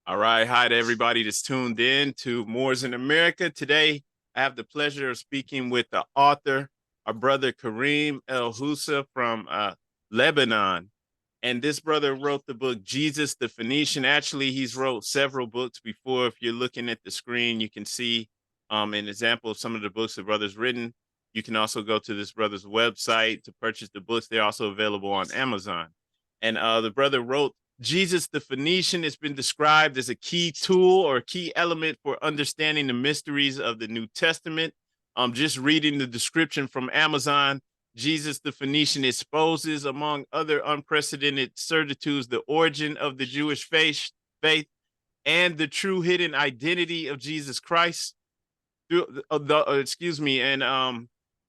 All right. Hi to everybody that's tuned in to Moors in America. Today, I have the pleasure of speaking with the author, our brother Karim El Houssa from Lebanon. And this brother wrote the book Jesus the Phoenician. Actually, he's wrote several books before. If you're looking at the screen, you can see an example of some of the books the brother's written. You can also go to this brother's website to purchase the books. They're also available on Amazon. And the brother wrote Jesus the Phoenician has been described as a key tool or a key element for understanding the mysteries of the New Testament. Just reading the description from Amazon, Jesus the Phoenician exposes, among other unprecedented certitudes, the origin of the Jewish faith and the true hidden identity of Jesus Christ. And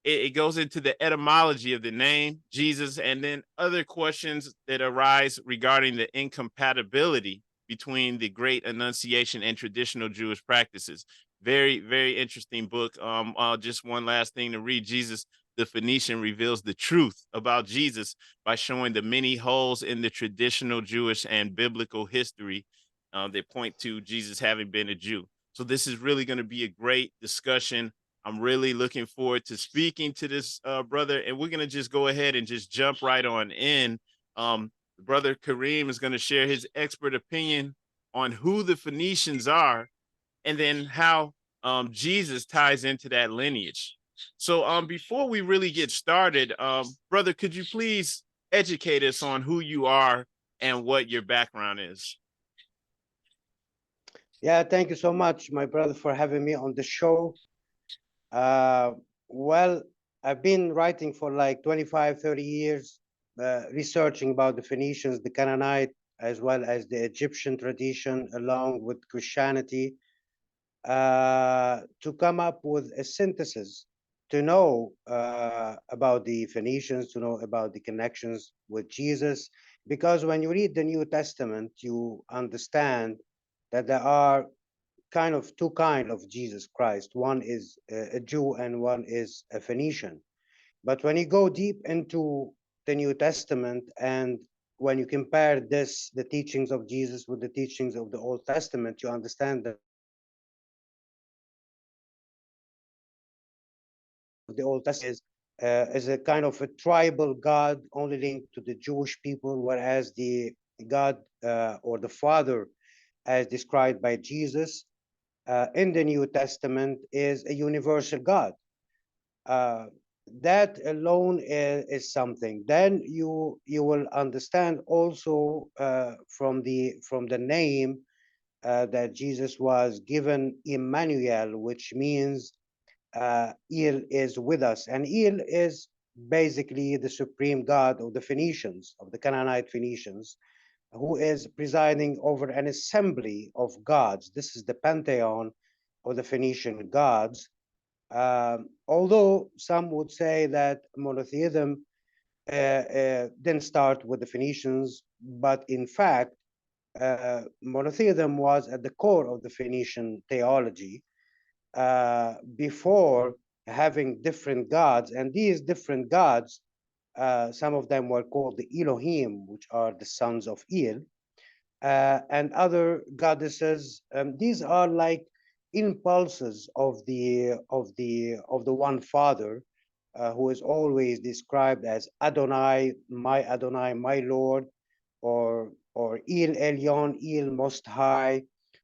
it goes into the etymology of the name Jesus, and then other questions that arise regarding the incompatibility between the Great Annunciation and traditional Jewish practices. Very, very interesting book. Just one last thing to read. Jesus the Phoenician reveals the truth about Jesus by showing the many holes in the traditional Jewish and biblical history that point to Jesus having been a Jew. So this is really going to be a great discussion. I'm really looking forward to speaking to this brother, and we're going to just go ahead and just jump right on in. Brother Karim is going to share his expert opinion on who the Phoenicians are, and then how Jesus ties into that lineage. So before we really get started, brother, could you please educate us on who you are and what your background is? Yeah, thank you so much, my brother, for having me on the show. Uh, well, I've been writing for like 25, 30 years, researching about the Phoenicians, the Canaanite, as well as the Egyptian tradition, along with Christianity, to come up with a synthesis to know about the Phoenicians, to know about the connections with Jesus. Because when you read the New Testament, you understand that there are two kind of Jesus Christ. One is a Jew and one is a Phoenician. But when you go deep into the New Testament and when you compare the teachings of Jesus with the teachings of the Old Testament, you understand that the Old Testament is a kind of a tribal God only linked to the Jewish people, whereas the God or the Father, as described by Jesus, in the New Testament is a universal God. That alone is something. Then you will understand also from the name that Jesus was given Emmanuel, which means Il is with us, and Il is basically the supreme God of the Phoenicians, of the Canaanite Phoenicians, who is presiding over an assembly of gods. This is the pantheon of the Phoenician gods. Although some would say that monotheism didn't start with the Phoenicians, but in fact, monotheism was at the core of the Phoenician theology before having different gods. And these different gods, some of them were called the Elohim, which are the sons of El, and other goddesses. These are like impulses of the one Father, who is always described as Adonai, my Lord, or El Elyon, El Most High,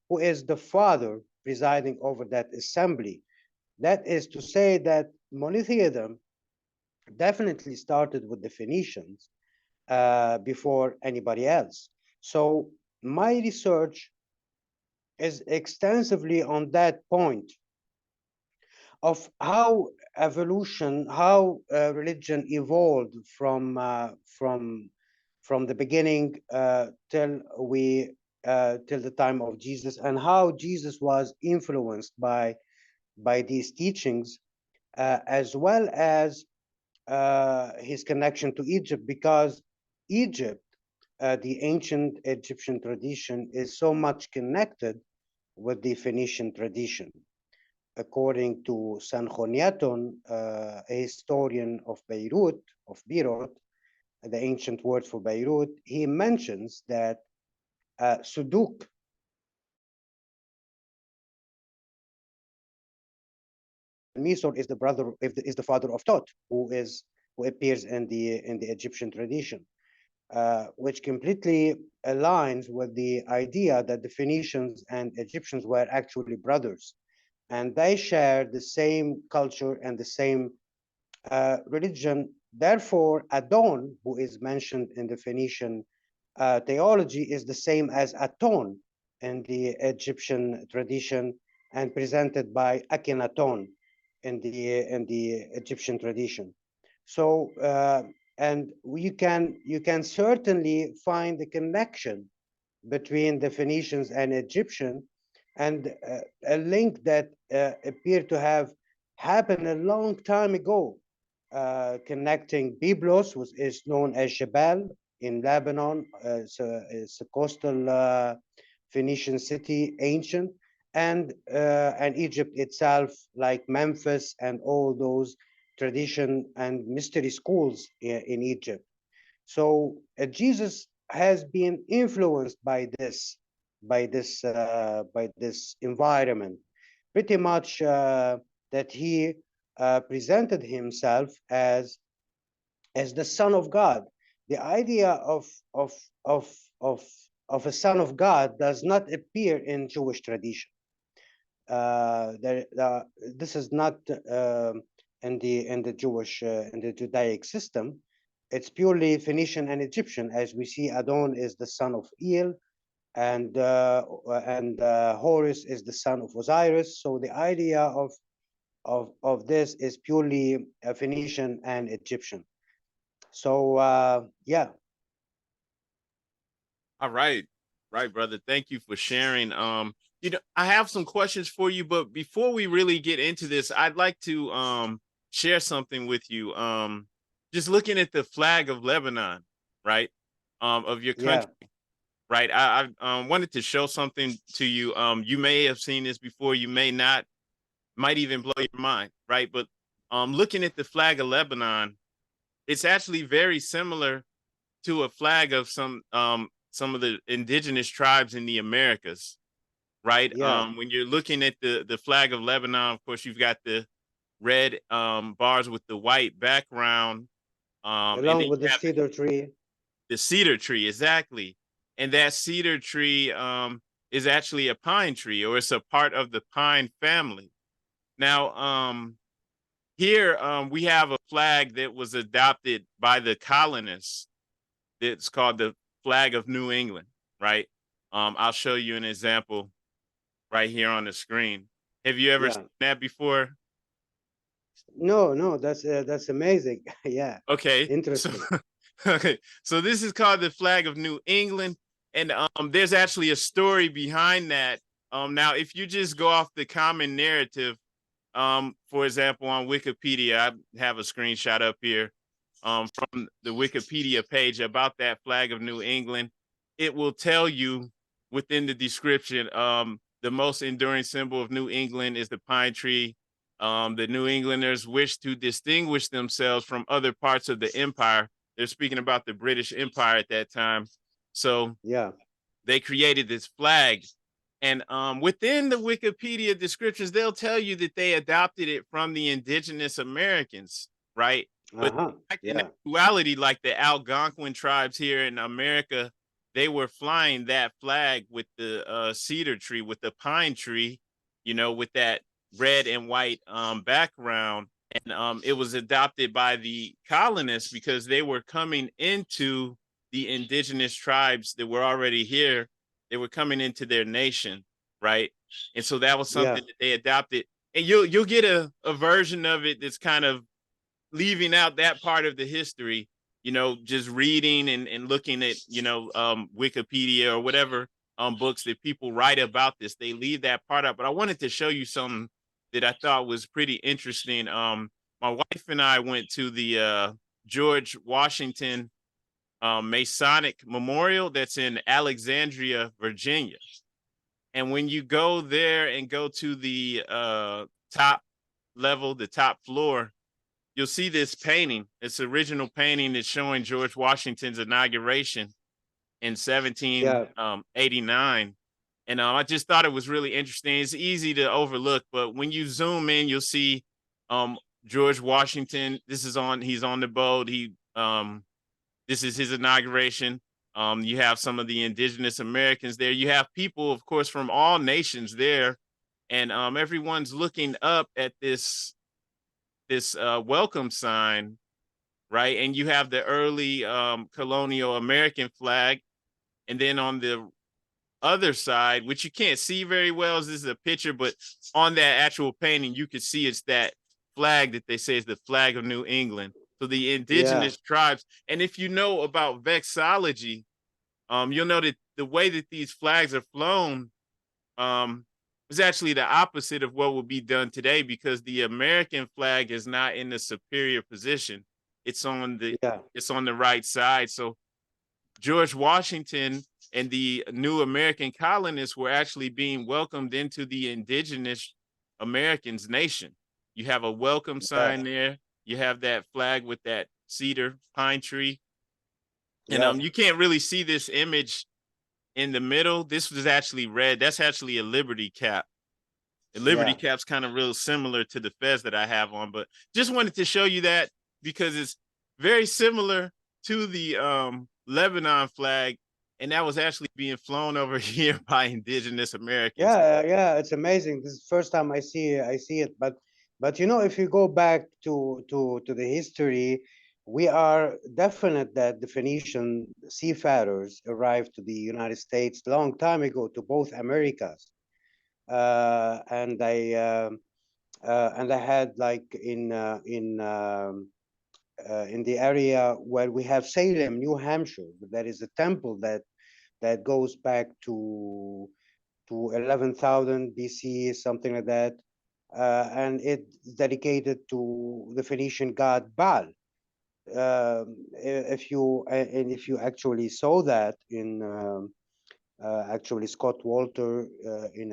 who is the Father presiding over that assembly. That is to say that monotheism definitely started with the Phoenicians before anybody else. So my research is extensively on that point of how evolution, how religion evolved from the beginning till the time of Jesus, and how Jesus was influenced by these teachings, as well as his connection to Egypt, because Egypt, the ancient Egyptian tradition, is so much connected with the Phoenician tradition. According to Sanchoniathon, a historian of Beirut, the ancient word for Beirut, he mentions that Suduk, Mesor is the brother, is the father of Tot, who appears in the Egyptian tradition, which completely aligns with the idea that the Phoenicians and Egyptians were actually brothers, and they share the same culture and the same religion. Therefore, Adon, who is mentioned in the Phoenician theology, is the same as Aton in the Egyptian tradition and presented by Akhenaton in the Egyptian tradition. So, and you can certainly find the connection between the Phoenicians and Egyptian, and a link that appeared to have happened a long time ago, connecting Byblos, which is known as Jebel in Lebanon. It's a coastal Phoenician city, ancient, and Egypt itself, like Memphis and all those tradition and mystery schools in Egypt. So Jesus has been influenced by this environment, pretty much that he presented himself as the Son of God. The idea of of of a Son of God does not appear in Jewish tradition. This is not in the Jewish in the Judaic system. It's purely Phoenician and Egyptian, as we see. Adon is the son of El, and Horus is the son of Osiris. So the idea of this is purely Phoenician and Egyptian. So yeah. All right. Right, brother. Thank you for sharing. I have some questions for you, but before we really get into this, I'd like to share something with you. Just looking at the flag of Lebanon, right? Of your Yeah. country, right? I wanted to show something to you. You may have seen this before, you may not, might even blow your mind, right? But looking at the flag of Lebanon, it's actually very similar to a flag of some of the indigenous tribes in the Americas, right? Yeah. When you're looking at the flag of Lebanon, of course, you've got the red bars with the white background, and Along then with you the have cedar tree. the cedar tree, exactly. And that cedar tree is actually a pine tree, or it's a part of the pine family. Now, here we have a flag that was adopted by the colonists. It's called the flag of New England, right? I'll show you an example right here on the screen. Have you ever Yeah. seen that before? No, no, that's amazing. Yeah. Okay, so Interesting. okay, so this is called the flag of New England, and there's actually a story behind that. Now, if you just go off the common narrative, for example, on Wikipedia, I have a screenshot up here from the Wikipedia page about that flag of New England. It will tell you within the description, the most enduring symbol of New England is the pine tree. The New Englanders wish to distinguish themselves from other parts of the empire. They're speaking about the British Empire at that time. So Yeah. they created this flag. And within the Wikipedia descriptions, they'll tell you that they adopted it from the indigenous Americans, right? But Uh-huh. in Yeah. actuality, like the Algonquin tribes here in America, they were flying that flag with the cedar tree, with the pine tree, with that red and white background. And it was adopted by the colonists because they were coming into the indigenous tribes that were already here. They were coming into their nation, right? And so that was Yeah. something that they adopted. And you'll get a version of it that's kind of leaving out that part of the history, just reading and looking at, Wikipedia or whatever books that people write about this. They leave that part out. But I wanted to show you something that I thought was pretty interesting. My wife and I went to the George Washington Masonic Memorial that's in Alexandria, Virginia. And when you go there and go to the top level, the top floor, you'll see this painting. It's original painting that's showing George Washington's inauguration in Yeah. 1789. And I just thought it was really interesting. It's easy to overlook, but when you zoom in, you'll see George Washington, he's on the boat. This is his inauguration. You have some of the indigenous Americans there. You have people, of course, from all nations there, and everyone's looking up at this welcome sign, right? And you have the early colonial American flag, and then on the other side, which you can't see very well, as this is a picture, but on that actual painting, you can see it's that flag that they say is the flag of New England. So the Yeah, indigenous tribes, and if you know about vexillology, you'll know that the way that these flags are flown um, is actually the opposite of what will be done today, because the American flag is not in the superior position. It's on the yeah, it's on the right side. So George Washington and the new American colonists were actually being welcomed into the indigenous Americans nation. You have a welcome yeah, sign there. You have that flag with that cedar pine tree. And yeah, you can't really see this image in the middle. This was actually red. That's actually a Liberty cap. The Liberty yeah, cap's kind of real similar to the fez that I have on, but just wanted to show you that because it's very similar to the Lebanon flag, and that was actually being flown over here by indigenous Americans. yeah. It's amazing. This is the first time I see it. But you know, if you go back to the history, we are definite that the Phoenician seafarers arrived to the United States long time ago, to both Americas. And I had, like, in the area where we have Salem, New Hampshire, there is a temple that goes back to 11,000 BC, something like that, and it's dedicated to the Phoenician god Baal. If you actually saw that in actually Scott Walter in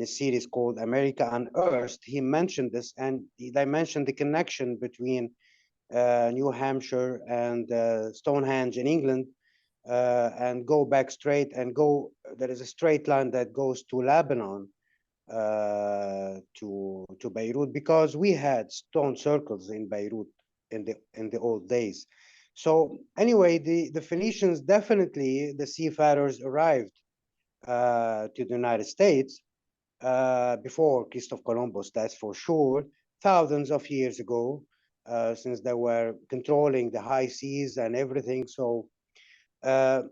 a series called America Unearthed, he mentioned this, and they mentioned the connection between New Hampshire and Stonehenge in England, and go back straight and go. There is a straight line that goes to Lebanon, to Beirut, because we had stone circles in Beirut in the old days. So anyway, the Phoenicians, definitely the seafarers, arrived to the United States before Christopher Columbus, that's for sure, thousands of years ago, since they were controlling the high seas and everything. So there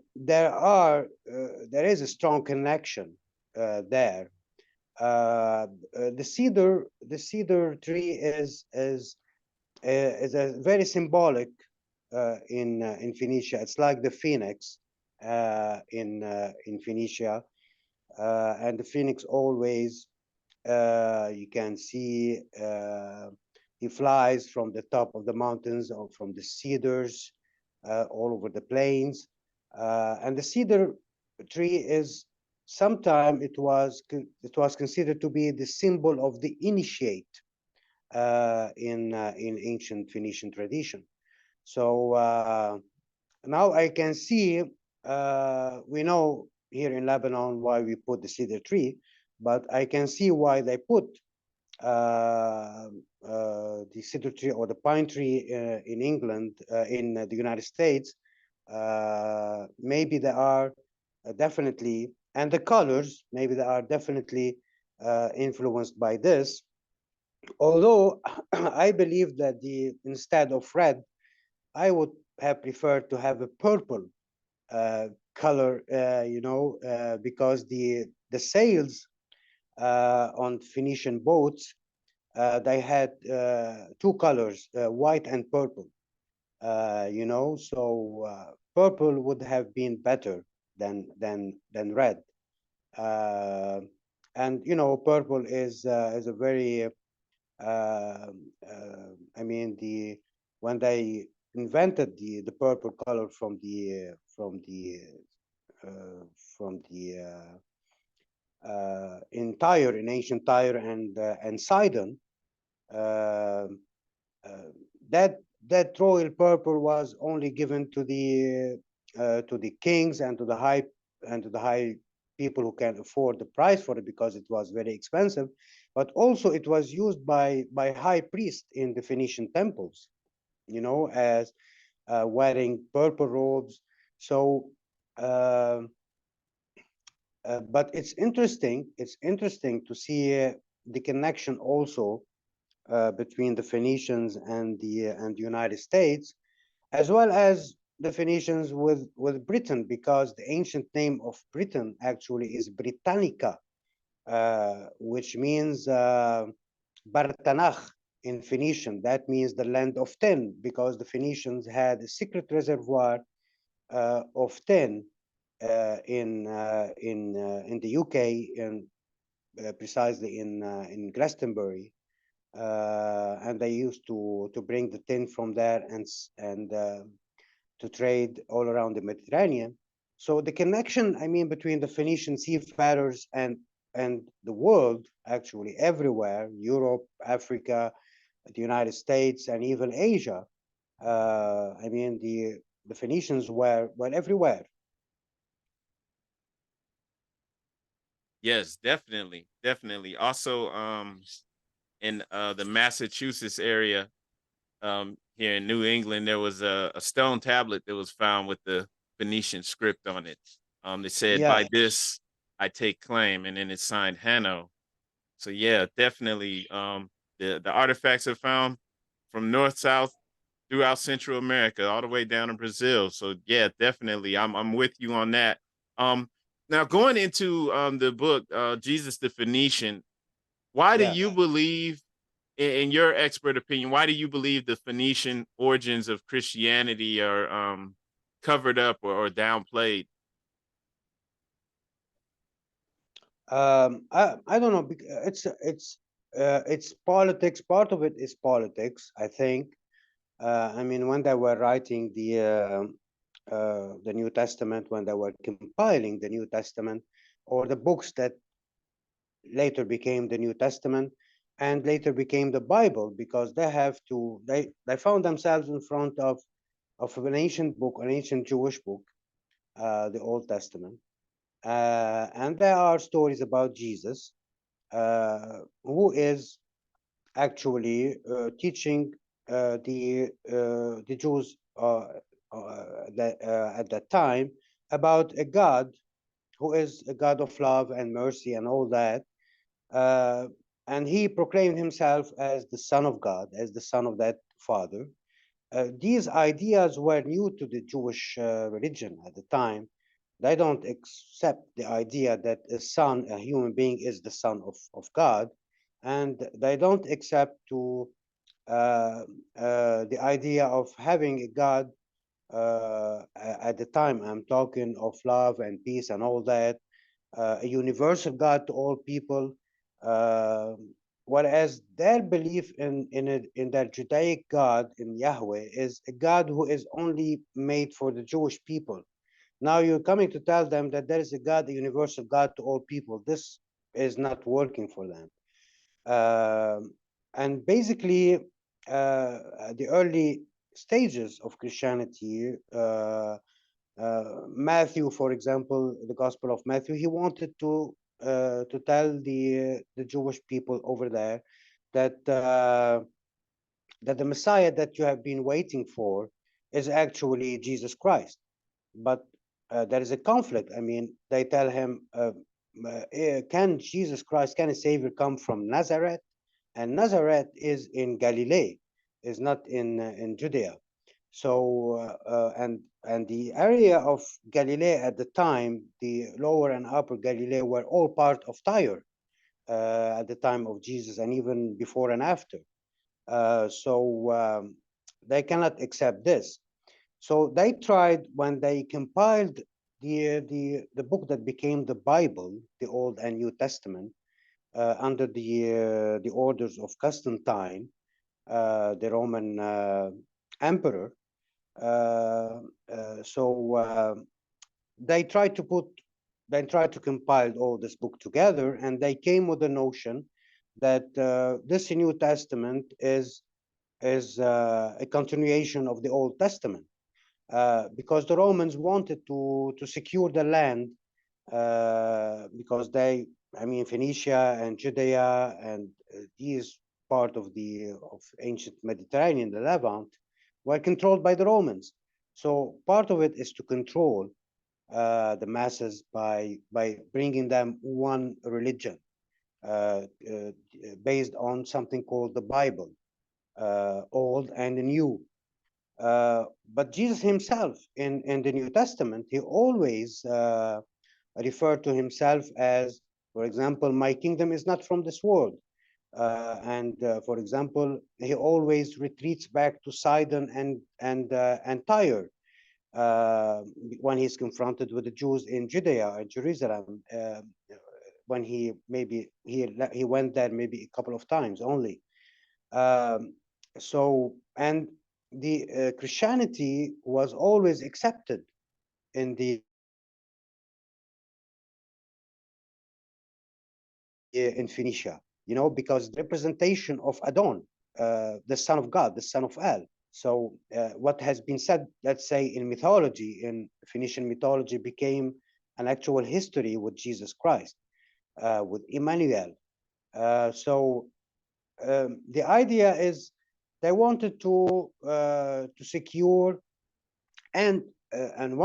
is a strong connection there. The cedar tree is a very symbolic in Phoenicia. It's like the phoenix in Phoenicia, and the phoenix always, you can see, he flies from the top of the mountains or from the cedars all over the plains. And the cedar tree is, sometime it was considered to be the symbol of the initiate in ancient Phoenician tradition. So now I can see, we know here in Lebanon why we put the cedar tree, but I can see why they put the cedar tree or the pine tree in England, in the United States. Maybe they are definitely, and the colors, maybe they are definitely influenced by this. Although I believe that instead of red, I would have preferred to have a purple color, because the sails on Phoenician boats, they had two colors, white and purple. So purple would have been better than red. Uh, and purple is a very I mean, when they invented the purple color uh, from the in Tyre, in ancient Tyre and Sidon, uh, uh, that royal purple was only given to the kings and to the high people who can afford the price for it, because it was very expensive. but also it was used by high priests in the Phoenician temples, you know, as wearing purple robes. So, uh, but it's interesting. It's interesting to see the connection also between the Phoenicians and the United States, as well as the Phoenicians with Britain, because the ancient name of Britain actually is Britannica, which means Bartanach in Phoenician. That means the land of tin, because the Phoenicians had a secret reservoir of tin in the UK, and precisely in Glastonbury, and they used to bring the tin from there and to trade all around the Mediterranean. So the connection, I mean, between the Phoenician seafarers and the world, actually everywhere, Europe, Africa, the United States, and even Asia. I mean, the Phoenicians were everywhere. Yes, definitely, definitely. Also, in the Massachusetts area, here in New England, there was a stone tablet that was found with the Phoenician script on it. They said, Yeah, "By this I take claim," and then it's signed Hanno. So yeah, definitely. The artifacts are found from north south throughout Central America, all the way down to Brazil. So yeah, definitely, I'm with you on that. Um, Now going into the book, Jesus the Phoenician, why do yeah. you believe, in your expert opinion, why do you believe the Phoenician origins of Christianity are covered up or downplayed? I don't know. It's politics. Part of it is politics, I think. I mean, when they were writing the New Testament, when they were compiling the New Testament, or the books that later became the New Testament and later became the Bible, because they found themselves in front of an ancient book, an ancient Jewish book, the Old Testament, and there are stories about Jesus, who is actually teaching the Jews at that time about a God who is a God of love and mercy and all that. Uh, and he proclaimed himself as the Son of God, as the Son of that Father. These ideas were new to the Jewish religion at the time. They don't accept the idea that a son, a human being, is the son of God, and they don't accept the idea of having a God at the time. I'm talking of love and peace and all that, a universal God to all people. Uh, Whereas their belief in their Judaic God, in Yahweh, is a God who is only made for the Jewish people. Now you're coming to tell them that there is a God, a universal God to all people. This is not working for them. And basically, the early stages of Christianity, Matthew, for example, the Gospel of Matthew, he wanted to tell the Jewish people over there that that the Messiah that you have been waiting for is actually Jesus Christ. But there is a conflict. I mean, they tell him, can Jesus Christ, can a Savior come from Nazareth? And Nazareth is in Galilee, is not in Judea. So and the area of Galilee at the time, the lower and upper Galilee, were all part of Tyre at the time of Jesus, and even before and after. So they cannot accept this. So they tried, when they compiled the book that became the Bible, the Old and New Testament, under the orders of Constantine, the Roman emperor. Uh, so they tried to put, they tried to compile all this book together, and they came with the notion that this New Testament is a continuation of the Old Testament, because the Romans wanted to secure the land, because they, I mean, Phoenicia and Judea and these part of the of ancient Mediterranean, the Levant, were controlled by the Romans. So part of it is to control the masses by bringing them one religion uh, uh, based on something called the Bible, Old and New. But Jesus himself in the New Testament, he always referred to himself as, for example, my kingdom is not from this world. For example, he always retreats back to Sidon and Tyre when he's confronted with the Jews in Judea and Jerusalem. When he went there maybe a couple of times only. Um, and the Christianity was always accepted in the in Phoenicia, because the representation of Adon, the son of God, the son of El. So what has been said, let's say in mythology, in Phoenician mythology, became an actual history with Jesus Christ, with Emmanuel. The idea is they wanted to secure, and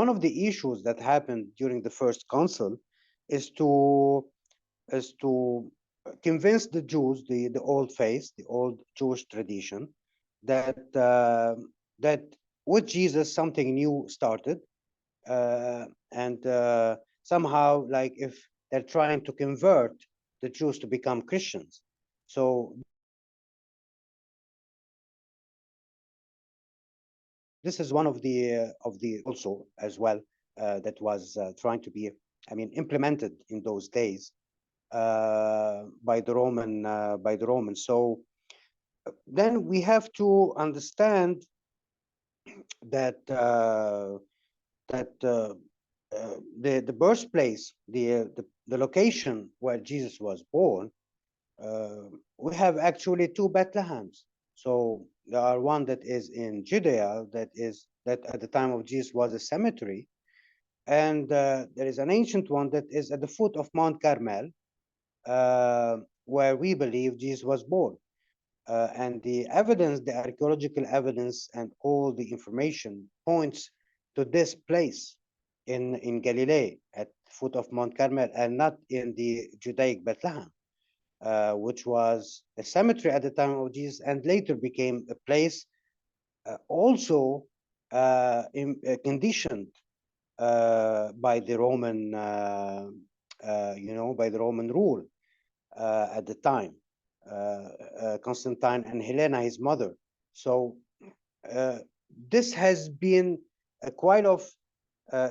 one of the issues that happened during the first council is to convince the Jews, the old faith, the old Jewish tradition, that that with Jesus something new started, and somehow, like, if they're trying to convert the Jews to become Christians. So this is one of the also as well that was trying to be, I mean, implemented in those days by the Romans. So then we have to understand that the birthplace, the location where Jesus was born, we have actually two Bethlehems. So there are one that is in Judea, that at the time of Jesus was a cemetery, and there is an ancient one that is at the foot of Mount Carmel, where we believe Jesus was born. And the evidence, the archaeological evidence, and all the information points to this place in Galilee, at the foot of Mount Carmel, and not in the Judaic Bethlehem, which was a cemetery at the time of Jesus, and later became a place also conditioned by the Roman, by the Roman rule at the time. Constantine and Helena, his mother. So this has been a quite of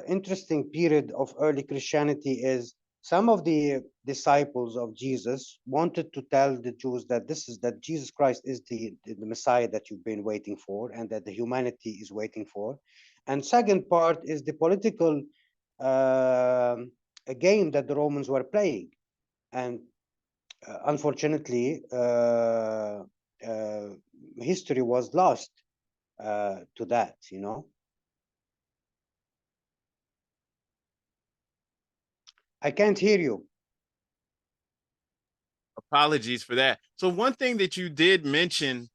interesting period of early Christianity. Is some of the disciples of Jesus wanted to tell the Jews that that Jesus Christ is the Messiah that you've been waiting for, and that the humanity is waiting for. And second part is the political game that the Romans were playing. And unfortunately, history was lost to that, I can't hear you. Apologies for that. So one thing that you did mention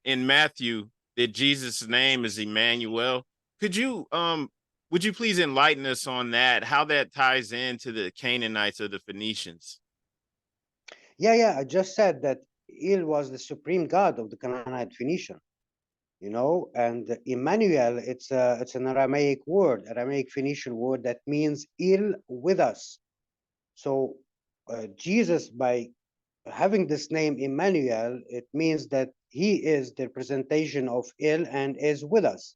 in Matthew, that Jesus' name is Emmanuel. Could you would you please enlighten us on that, how that ties into the Canaanites or the Phoenicians? Yeah, I just said that Il was the supreme god of the Canaanite Phoenician, and Emmanuel, it's an Aramaic Phoenician word that means Il with us. So Jesus, by having this name Emmanuel, it means that he is the representation of Il and is with us.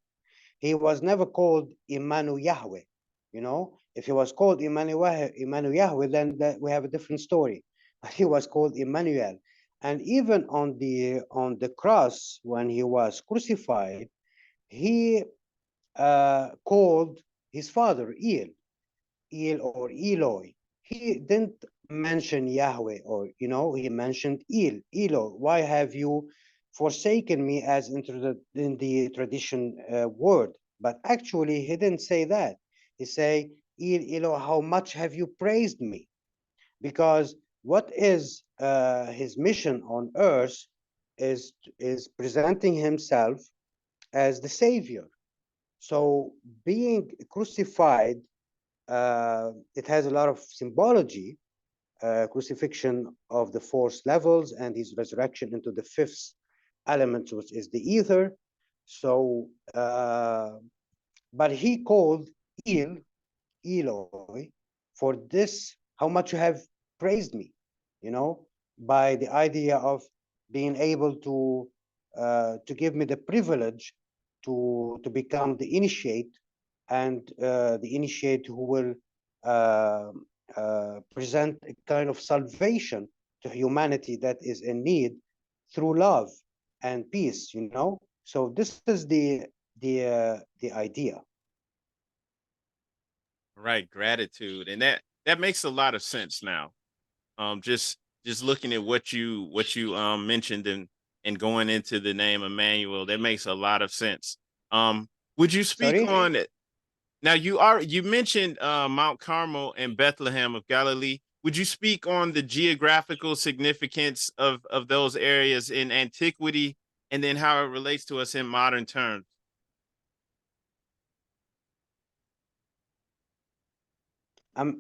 He was never called Imanu Yahweh. If he was called Imanu Yahweh, then we have a different story. But he was called Emmanuel. And even on the cross, when he was crucified, he called his father El or Eloi. He didn't mention Yahweh, or he mentioned Eloi. Why have you forsaken me, as in the tradition word? But actually, he didn't say that. He say, Eloi, how much have you praised me? Because what is his mission on earth is presenting himself as the savior. So being crucified, it has a lot of symbology, crucifixion of the fourth levels and his resurrection into the fifth element, which is the ether. So, but he called Eloi, for this, how much you have praised me, you know, by the idea of being able to give me the privilege to become the initiate, and the initiate who will uh, present a kind of salvation to humanity that is in need through love and peace, you know. So this is the idea. Right, gratitude, and that makes a lot of sense now. Just looking at what you mentioned and going into the name Emmanuel, that makes a lot of sense. Would you speak Sorry. on it? Now you mentioned Mount Carmel and Bethlehem of Galilee. Would you speak on the geographical significance of those areas in antiquity, and then how it relates to us in modern terms?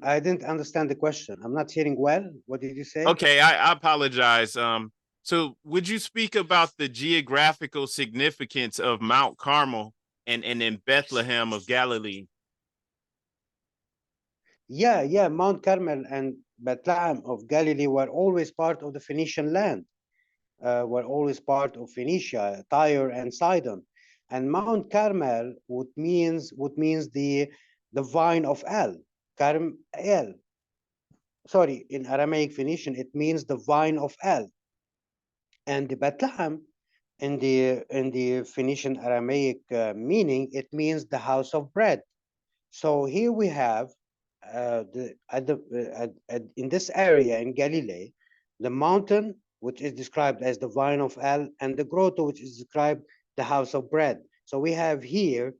I didn't understand the question. I'm not hearing well. What did you say? Okay, I apologize. So would you speak about the geographical significance of Mount Carmel and in Bethlehem of Galilee? Yeah. Mount Carmel and Bethlehem of Galilee were always part of the Phoenician land, were always part of Phoenicia, Tyre and Sidon. And Mount Carmel, what means the vine of El, Karim El. Sorry, in Aramaic Phoenician, it means the vine of El. And the Bethlehem, in the Phoenician Aramaic meaning, it means the house of bread. So here we have in this area in Galilee, the mountain, which is described as the vine of El, and the grotto, which is described the house of bread. So we have here,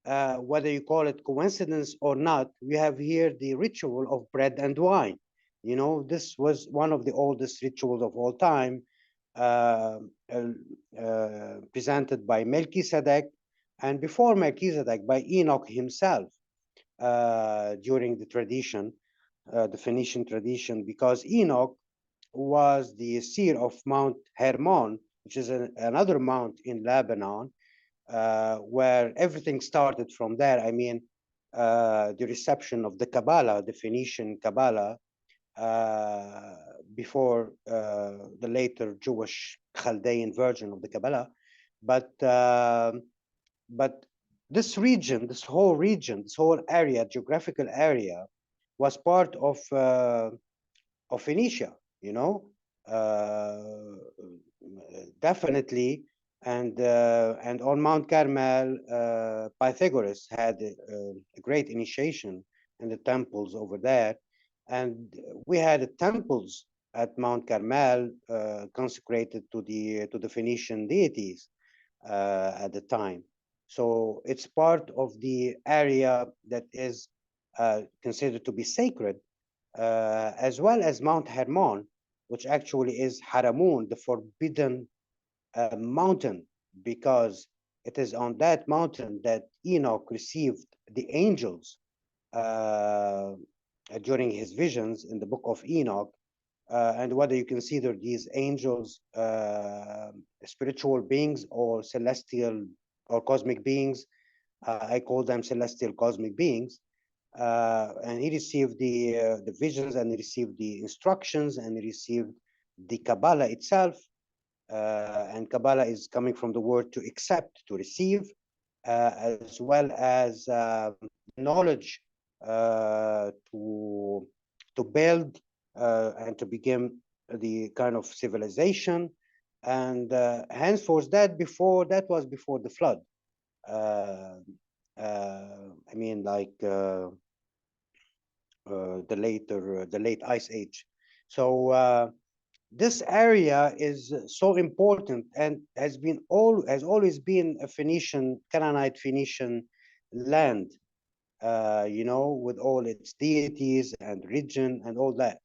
whether you call it coincidence or not, we have here the ritual of bread and wine. You know, this was one of the oldest rituals of all time, uh, presented by Melchizedek, and before Melchizedek by Enoch himself, during the tradition, the Phoenician tradition, because Enoch was the seer of Mount Hermon, which is another mount in Lebanon, where everything started from there. I mean, the reception of the Kabbalah, the Phoenician Kabbalah, uh, before the later Jewish Chaldean version of the Kabbalah. But this region, this whole area, geographical area, was part of Phoenicia, you know, definitely. And on Mount Carmel, Pythagoras had a great initiation in the temples over there, and we had temples at Mount Carmel consecrated to the Phoenician deities at the time. So it's part of the area that is considered to be sacred, as well as Mount Hermon, which actually is Haramun, the forbidden mountain, because it is on that mountain that Enoch received the angels during his visions in the book of Enoch. And whether you consider these angels spiritual beings or celestial or cosmic beings, I call them celestial cosmic beings. And he received the visions, and he received the instructions, and he received the Kabbalah itself. And Kabbalah is coming from the word to accept, to receive, as well as knowledge to build and to begin the kind of civilization. And henceforth, that was before the flood. I mean, like the late ice age. So this area is so important and has always been a Phoenician, Canaanite Phoenician land, you know, with all its deities and region and all that.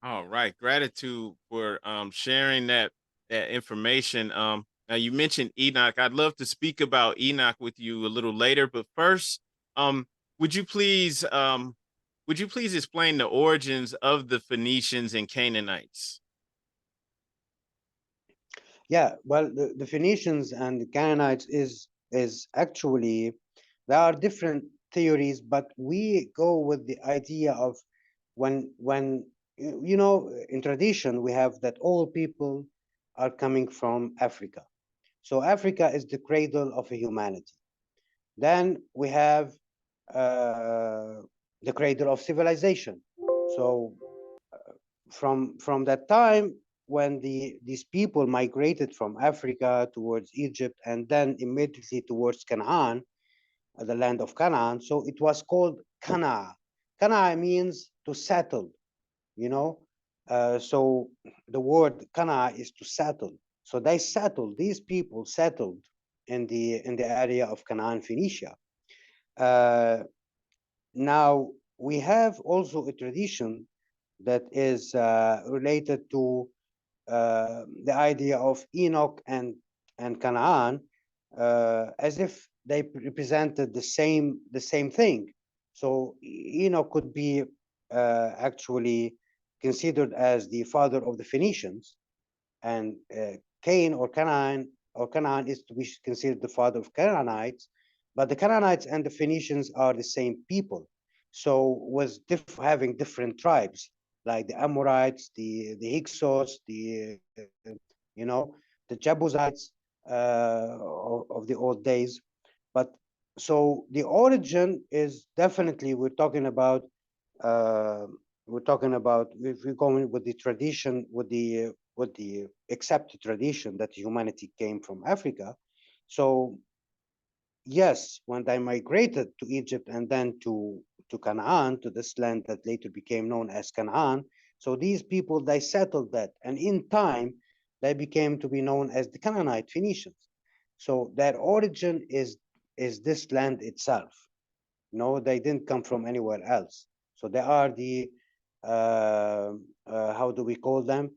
All right. Gratitude for sharing that information. Now you mentioned Enoch. I'd love to speak about Enoch with you a little later, but first, um, would you please would you please explain the origins of the Phoenicians and Canaanites? Yeah, well, the Phoenicians and the Canaanites is actually there are different theories, but we go with the idea of when you know in tradition we have that all people are coming from Africa. So Africa is the cradle of humanity. Then we have the cradle of civilization. So from that time when these people migrated from Africa towards Egypt and then immediately towards Canaan, the land of Canaan. So it was called Kana. Kana means to settle, you know. So the word Kana is to settle. So they settled. These people settled in the area of Canaan, Phoenicia. Uh, Now we have also a tradition that is related to the idea of Enoch and Canaan as if they represented the same thing. So Enoch could be actually considered as the father of the Phoenicians, and Cain or Canaan is to be considered the father of Canaanites, but the Canaanites and the Phoenicians are the same people. So was having different tribes like the Amorites, the Hyksos, the you know the Jebusites of the old days. But so the origin is definitely uh, we're talking about if we're going with the tradition with the accepted tradition that humanity came from Africa. So yes, when they migrated to Egypt and then to Canaan, to this land that later became known as Canaan, so these people they settled that, and in time they became to be known as the Canaanite Phoenicians. So their origin is this land itself. No, they didn't come from anywhere else. So they are the how do we call them?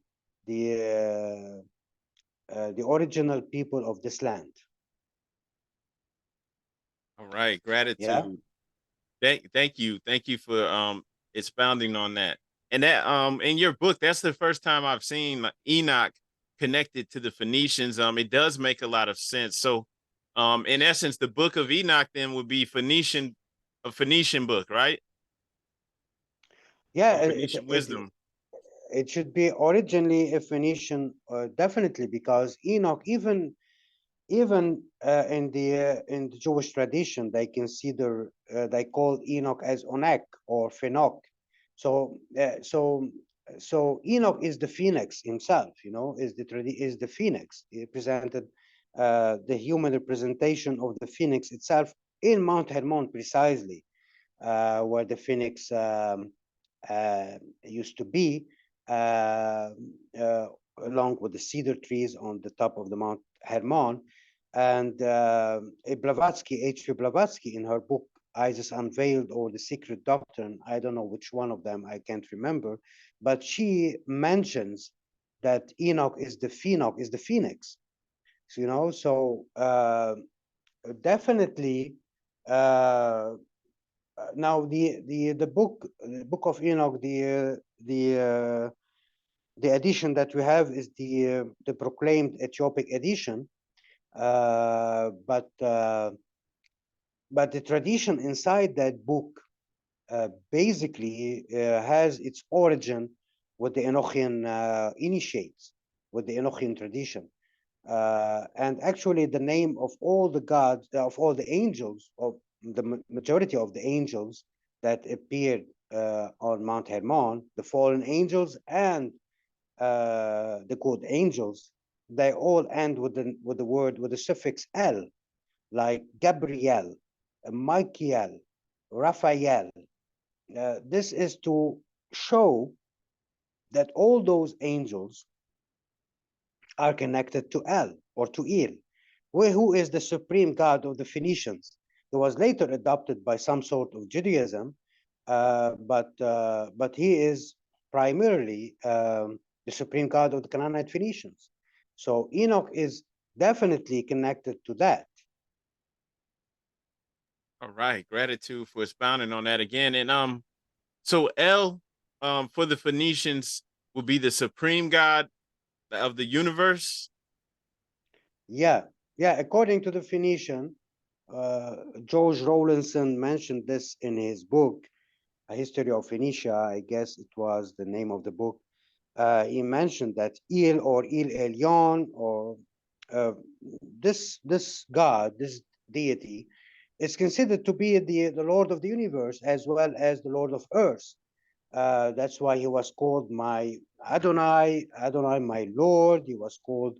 The original people of this land. All right, Yeah. gratitude. Thank you for expounding on that. And that in your book, that's the first time I've seen like, Enoch connected to the Phoenicians. It does make a lot of sense. So, in essence, the book of Enoch then would be a Phoenician book, right? Yeah, Or Phoenician wisdom. it should be originally a Phoenician, definitely, because Enoch, even in the Jewish tradition, they consider they call Enoch as Onak or Phenok. So so Enoch is the phoenix himself. You know, is the phoenix. He represented the human representation of the phoenix itself in Mount Hermon, precisely where the phoenix used to be, uh, uh, along with the cedar trees on the top of the Mount Hermon. And Blavatsky, H.P. Blavatsky, in her book Isis Unveiled or The Secret Doctrine, I don't know which one of them, I can't remember, but she mentions that Enoch is the phoenix. So, you know, so definitely uh, now the book of Enoch, the edition that we have is the proclaimed Ethiopic edition, but the tradition inside that book basically has its origin with the Enochian initiates, with the Enochian tradition. And actually, the name of all the gods, of all the angels, of the majority of the angels that appeared on Mount Hermon, the fallen angels and the good angels, they all end with the word with the suffix El, like Gabriel, Michael, Raphael. This is to show that all those angels are connected to El or to Il, who is the supreme god of the Phoenicians. He was later adopted by some sort of Judaism, but he is primarily the supreme god of the Canaanite Phoenicians. So Enoch is definitely connected to that. All right, gratitude for expounding on that again. And so El, for the Phoenicians, will be the supreme god of the universe. Yeah, yeah. According to the Phoenician, George Rawlinson mentioned this in his book, A History of Phoenicia. I guess it was the name of the book. He mentioned that Il or Il Elyon or uh, this god, this deity, is considered to be the Lord of the universe as well as the Lord of Earth. That's why he was called my Adonai, Adonai, my Lord. He was called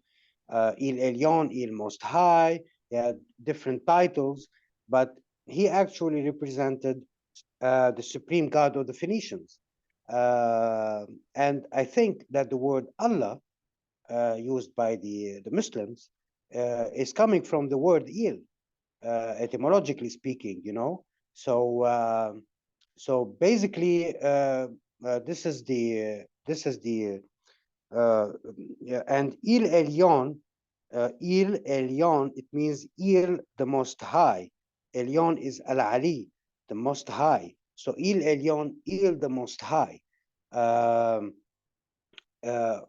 Il Elyon, Il Most High. He had different titles, but he actually represented the supreme god of the Phoenicians. And I think that the word Allah, used by the Muslims, is coming from the word Il, etymologically speaking, you know. So basically, this is the yeah, and Il Elyon, Il Elyon, it means Il the Most High. Elyon is Al Ali, the Most High. So Il Elyon, Il the Most High, um,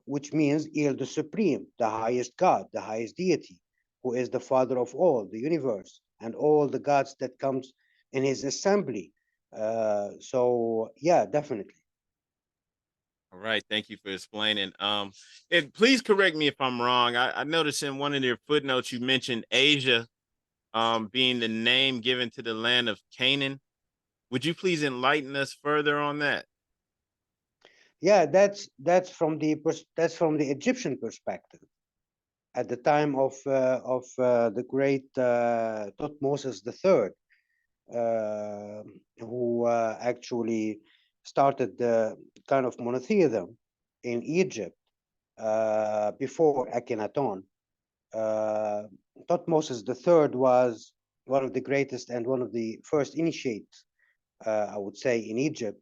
which means Il the Supreme, the highest God, the highest deity, who is the Father of all, the universe, and all the gods that comes in His assembly. So yeah, definitely. All right, thank you for explaining. And please correct me if I'm wrong. I noticed in one of your footnotes you mentioned Asia being the name given to the land of Canaan. Would you please enlighten us further on that? Yeah, that's from the Egyptian perspective. At the time of the great Thutmose III, who actually started the kind of monotheism in Egypt before Akhenaton. Uh, Thutmose III was one of the greatest and one of the first initiates, I would say, in Egypt.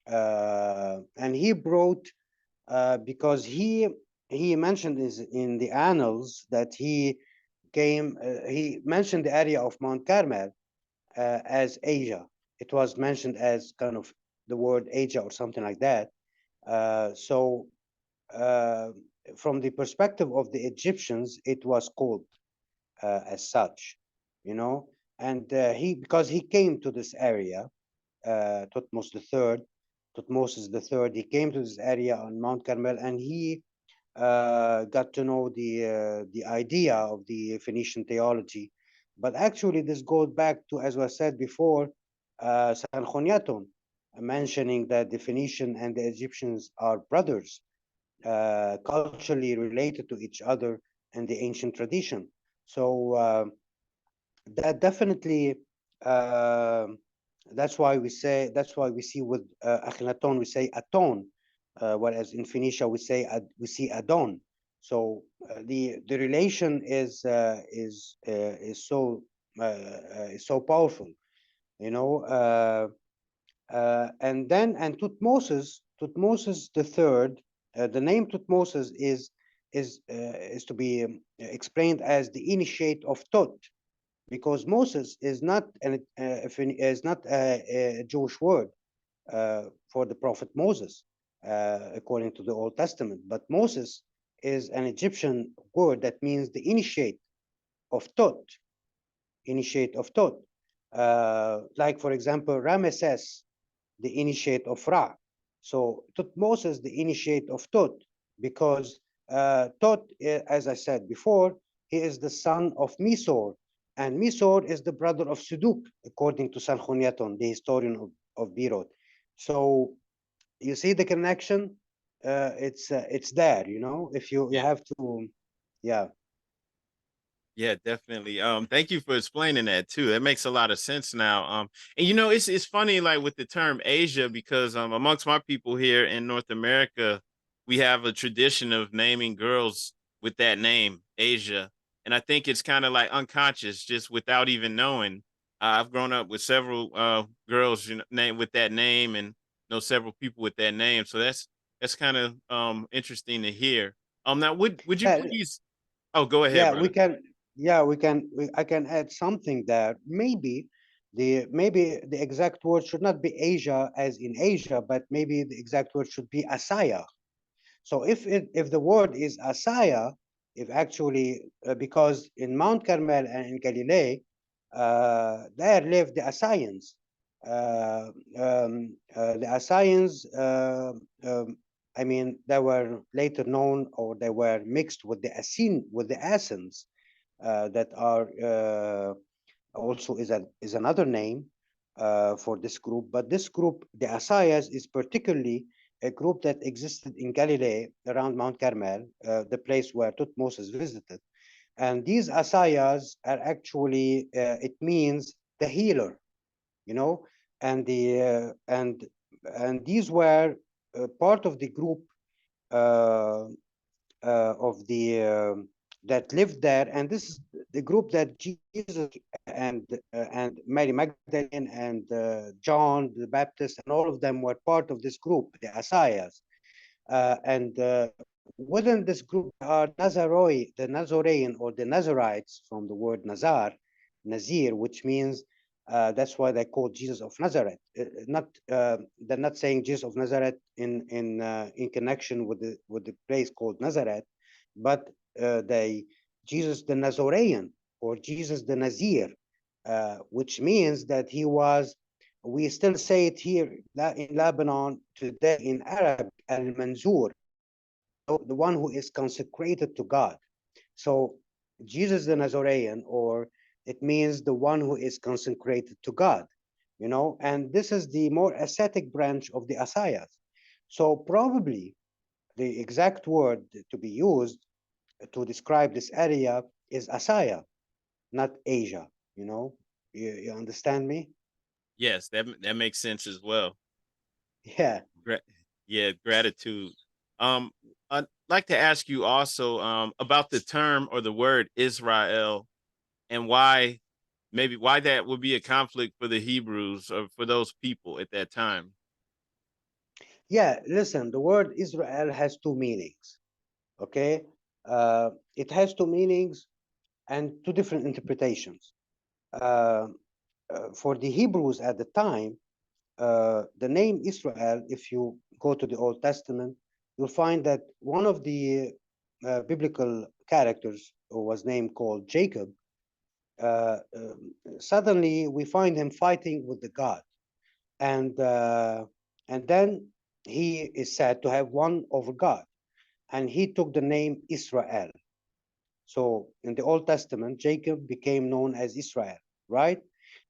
And he brought because he mentioned in the annals that he mentioned the area of Mount Carmel as Asia. It was mentioned as kind of the word Asia or something like that. So uh, from the perspective of the Egyptians, it was called as such, you know. And he because he came to this area, Thutmose III, Thutmose III, he came to this area on Mount Carmel, and he got to know the idea of the Phoenician theology. But actually, this goes back to, as was said before, Sanchoniathon, mentioning that the Phoenician and the Egyptians are brothers, culturally related to each other in the ancient tradition. So that definitely uh, that's why we see with Akhenaton we say Aton, whereas in Phoenicia we see Adon. So the relation is so powerful, you know. And then and Tutmosis the third, the name Tutmosis is to be explained as the initiate of Tut, because Moses is not a Jewish word for the prophet Moses, according to the Old Testament, but Moses is an Egyptian word that means the of Tut, initiate of Tut. Like for example, Ramesses, the initiate of Ra. So Tutmosis, the initiate of Tut, because Tut, as I said before, he is the son of Misor, and Misor is the brother of Suduk, according to Sanchoniathon, the historian of Birot. So you see the connection. It's there, you know. If you Yeah. have to, yeah. Yeah, definitely. Thank you for explaining that too. That makes a lot of sense now. And you know, it's funny like with the term Asia because amongst my people here in North America, we have a tradition of naming girls with that name, Asia. And I think it's kind of like unconscious, just without even knowing. I've grown up with several girls, named with that name, and know several people with that name. So that's kind of interesting to hear. Now would you Yeah, please? Oh, go ahead, yeah, we brother. can. Yeah, I can add something there. Maybe the exact word should not be Asia as in Asia, but maybe the exact word should be Asaya. So if the word is Asaya, if actually because in Mount Carmel and in Galilee, there lived the Assyrians. The Assyrians, I mean, they were later known, or they were mixed with the Assyrians, that are also is another name for this group. But this group, the Assyrians, is particularly a group that existed in Galilee around Mount Carmel, the place where Tutmosis visited. And these Assyrians are actually, it means the healer, you know, and these were part of the group uh, of the that lived there, and this is the group that Jesus and Mary Magdalene and John the Baptist and all of them were part of this group, the Assyrians. And within this group are the Nazarene or the Nazarites from the word Nazir, which means that's why they call Jesus of Nazareth. Not they're not saying Jesus of Nazareth in connection with the place called Nazareth, but they Jesus the Nazarene or Jesus the Nazir, which means that he was. We still say it here in Lebanon today in Arabic, al-Manzur, the one who is consecrated to God. So Jesus the Nazarene, or it means the one who is consecrated to God, and this is the more ascetic branch of the Asayas. So probably the exact word to be used to describe this area is Asaya, not Asia, you understand me? Yes, that makes sense as well. Yeah. Gra- yeah, gratitude. Um, I'd like to ask you also about the term or the word Israel, and why that would be a conflict for the Hebrews or for those people at that time. Yeah, listen, the word Israel has two meanings, okay? It has two meanings and two different interpretations. Uh, for the Hebrews at the time, the name Israel, if you go to the Old Testament, you'll find that one of the biblical characters who was named called Jacob, suddenly we find him fighting with the God. And, uh, and then he is said to have won over God. And he took the name Israel. So in the Old Testament, Jacob became known as Israel, right?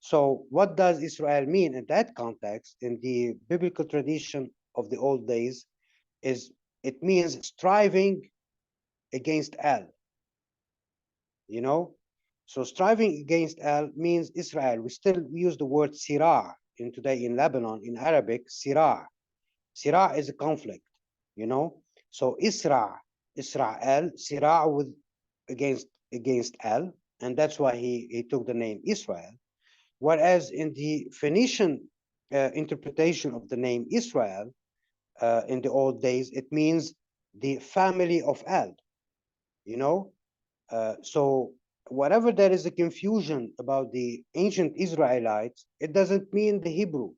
So what does Israel mean in that context? In the biblical tradition of the old days, is it means striving against El, you know? So striving against El means Israel. We still use the word sirah in today in Lebanon, in Arabic, sirah. Sirah is a conflict, you know? So Israel, sirah with against El, and that's why he took the name Israel. Whereas in the Phoenician interpretation of the name Israel in the old days, it means the family of El, you know? So whatever there is a confusion about the ancient Israelites, it doesn't mean the Hebrew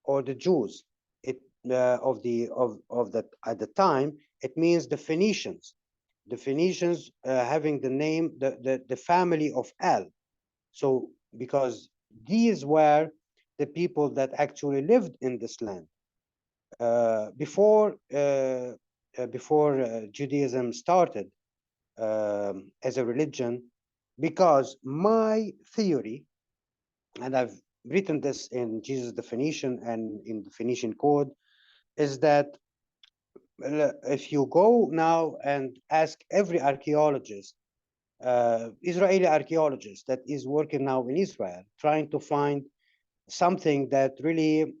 or the Jews. It of that at the time, it means the Phoenicians. The Phoenicians having the name the family of El. So because these were the people that actually lived in this land before Judaism started as a religion. Because my theory, and I've written this in Jesus the Phoenician and in the Phoenician Code, is that if you go now and ask every archaeologist, Israeli archaeologist that is working now in Israel, trying to find something that really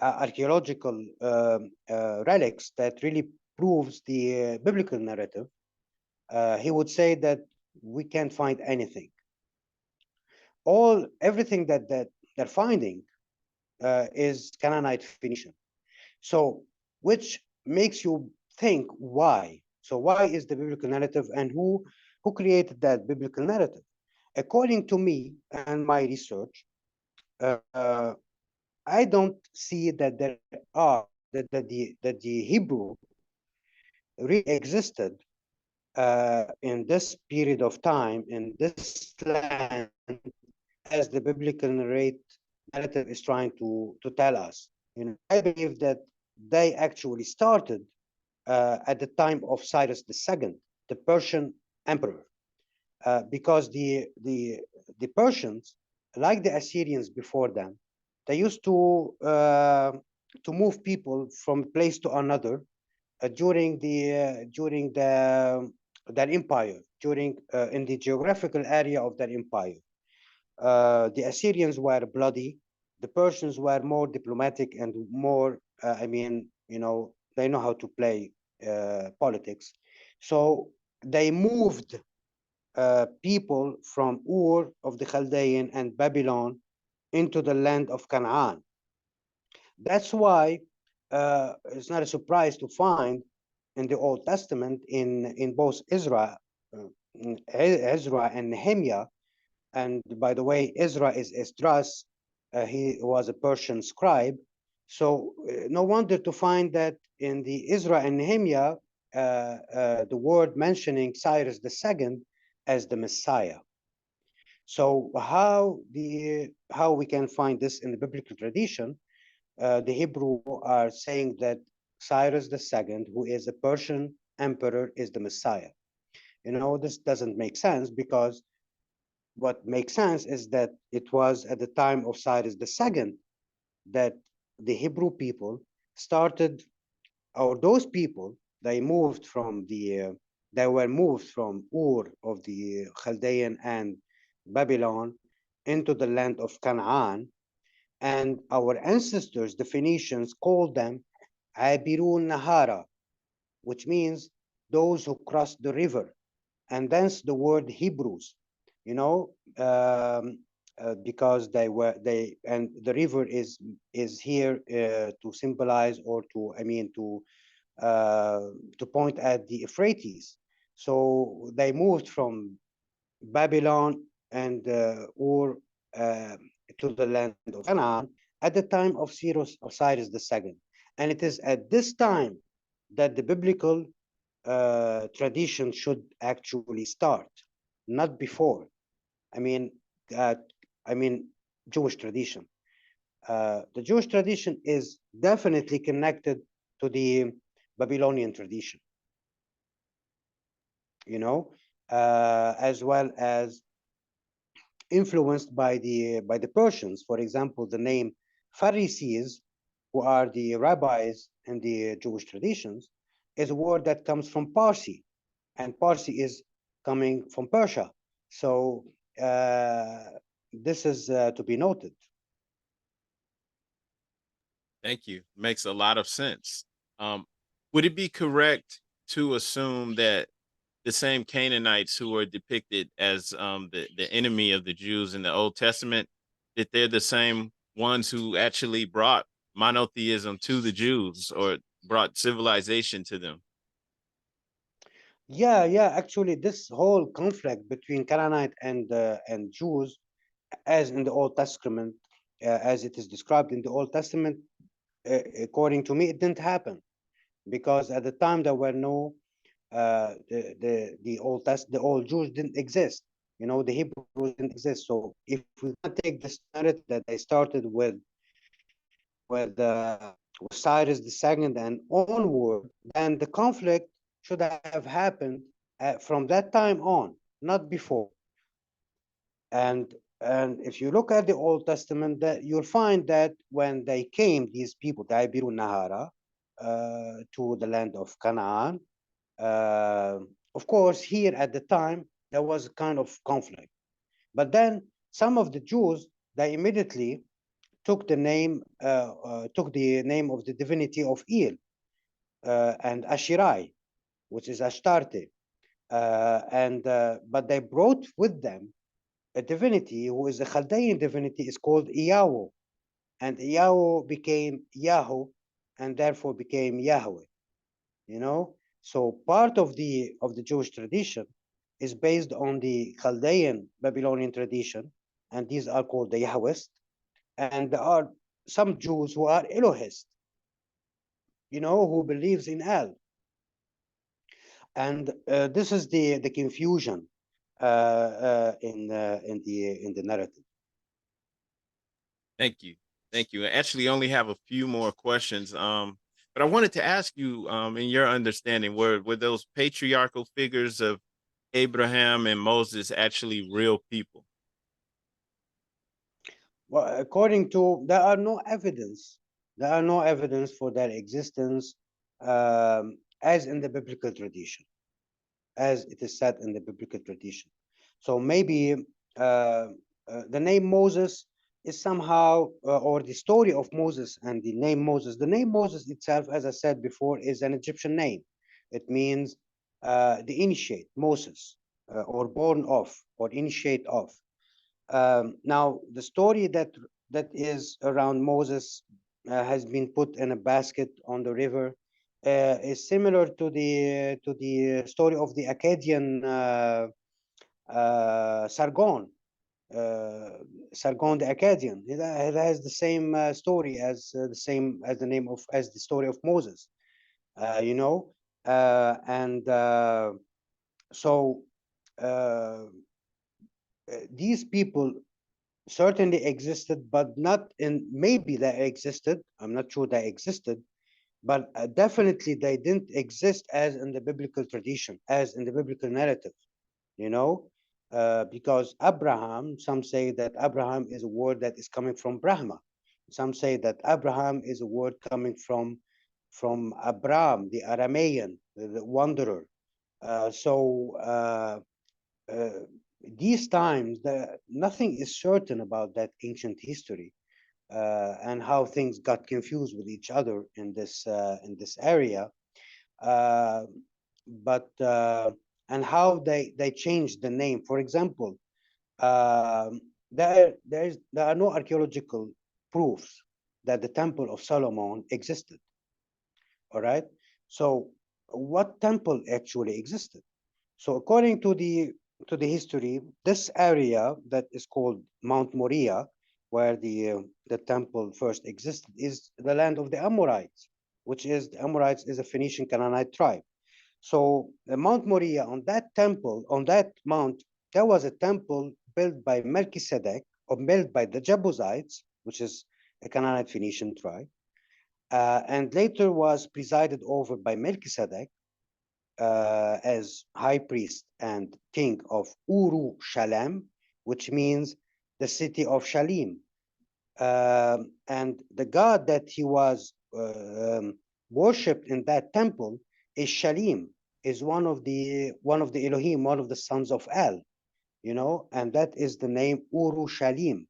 archaeological relics that really proves the biblical narrative, he would say that we can't find anything. Everything that they're finding is Canaanite Phoenician. So, which makes you think why? So, why is the biblical narrative, and who created that biblical narrative? According to me and my research, uh, I don't see that there are that the Hebrew really existed in this period of time in this land as the biblical narrative is trying to tell us. You know, I believe that they actually started at the time of Cyrus II, the Persian emperor, because the Persians, like the Assyrians before them, they used to move people from place to another during their empire, during in the geographical area of their empire. The Assyrians were bloody. The Persians were more diplomatic and more, I mean, you know, they know how to play politics. So they moved people from Ur of the Chaldean and Babylon into the land of Canaan. That's why it's not a surprise to find in the Old Testament in both Ezra and Nehemiah. And by the way, Ezra is Esdras. He was a Persian scribe. So no wonder to find that in the Ezra and Nehemiah, the word mentioning Cyrus II as the Messiah. So how we can find this in the biblical tradition? The Hebrew are saying that Cyrus II, who is a Persian emperor, is the Messiah. You know, this doesn't make sense, because what makes sense is that it was at the time of Cyrus II that the Hebrew people started, or those people, they were moved from Ur of the Chaldean and Babylon into the land of Canaan, and our ancestors, the Phoenicians, called them Abirun Nahara, which means those who crossed the river, and thence the word Hebrews, you know, because and the river is here to symbolize, or to point at the Euphrates. So they moved from Babylon and Ur to the land of Canaan at the time of Cyrus II. And it is at this time that the biblical tradition should actually start, not before. I mean, uh, I mean, Jewish tradition. The Jewish tradition is definitely connected to the Babylonian tradition, you know, as well as influenced by the Persians. For example, the name Pharisees, who are the rabbis in the Jewish traditions, is a word that comes from Parsi, and Parsi is coming from Persia. So this is to be noted. Thank you. Makes a lot of sense. Um, would it be correct to assume that the same Canaanites who are depicted as the enemy of the Jews in the Old Testament, that they're the same ones who actually brought monotheism to the Jews, or brought civilization to them? Yeah, yeah. Actually, this whole conflict between Canaanite and Jews, as in the Old Testament, as it is described in the Old Testament, according to me, it didn't happen, because at the time there were no the old Jews didn't exist. You know, the Hebrews didn't exist. So if we take this narrative that they started with Cyrus II and onward, then the conflict should have happened from that time on, not before. And if you look at the Old Testament, that you'll find that when they came, these people, Daibiru Nahara, to the land of Canaan, uh, of course, here at the time, there was a kind of conflict. But then some of the Jews, they immediately took the name of the divinity of El and Ashirai, which is Ashtarte. But they brought with them a divinity who is a Chaldean divinity, is called Iyawo. and Yahweh became Yahoo, and therefore became Yahweh. You know, so part of the Jewish tradition is based on the Chaldean Babylonian tradition, and these are called the Yahwist, and there are some Jews who are Elohist, you know, who believes in El, and this is the confusion in the narrative. Thank you. Thank you. I actually only have a few more questions. But I wanted to ask you, in your understanding, were those patriarchal figures of Abraham and Moses actually real people? Well, according to, there are no evidence. There are no evidence for their existence, as in the biblical tradition, as it is said in the biblical tradition. So maybe the name Moses is somehow, or the story of Moses and the name Moses. The name Moses itself, as I said before, is an Egyptian name. It means the initiate, Moses, or born of, or initiate of. Now, the story that is around Moses has been put in a basket on the river is similar to the story of the Akkadian Sargon. Sargon the Akkadian. It has the same story as the same as the name of as the story of Moses. You know, and so these people certainly existed, but not in, maybe they existed. I'm not sure they existed, but definitely they didn't exist as in the biblical tradition, as in the biblical narrative, you know, because Abraham, some say that Abraham is a word that is coming from Brahma. Some say that Abraham is a word coming from Abram, the Aramean, the wanderer. Uh, these times, nothing is certain about that ancient history and how things got confused with each other in this area, uh, but and how they changed the name. For example, there are no archaeological proofs that the Temple of Solomon existed. All right, so what temple actually existed? So according to the history, this area that is called Mount Moriah, where the temple first existed, is the land of the Amorites, which is the Amorites is a Phoenician Canaanite tribe. So Mount Moriah, on that temple, on that mount, there was a temple built by Melchizedek, or built by the Jebusites, which is a Canaanite Phoenician tribe, and later was presided over by Melchizedek as high priest and king of Uru Shalem, which means the city of Shalim. And the god that he was worshipped in that temple is Shalim, is one of the Elohim, one of the sons of El, you know, and that is the name Uru Shalim.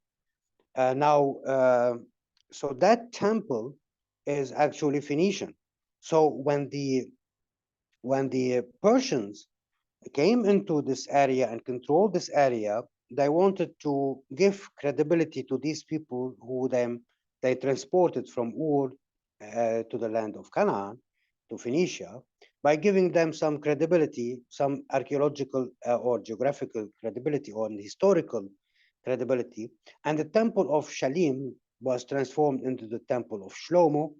So that temple is actually Phoenician. So when the Persians came into this area and controlled this area, they wanted to give credibility to these people who they transported from Ur to the land of Canaan, to Phoenicia, by giving them some credibility, some archaeological or geographical credibility or historical credibility. And the temple of Shalim was transformed into the temple of Shlomo,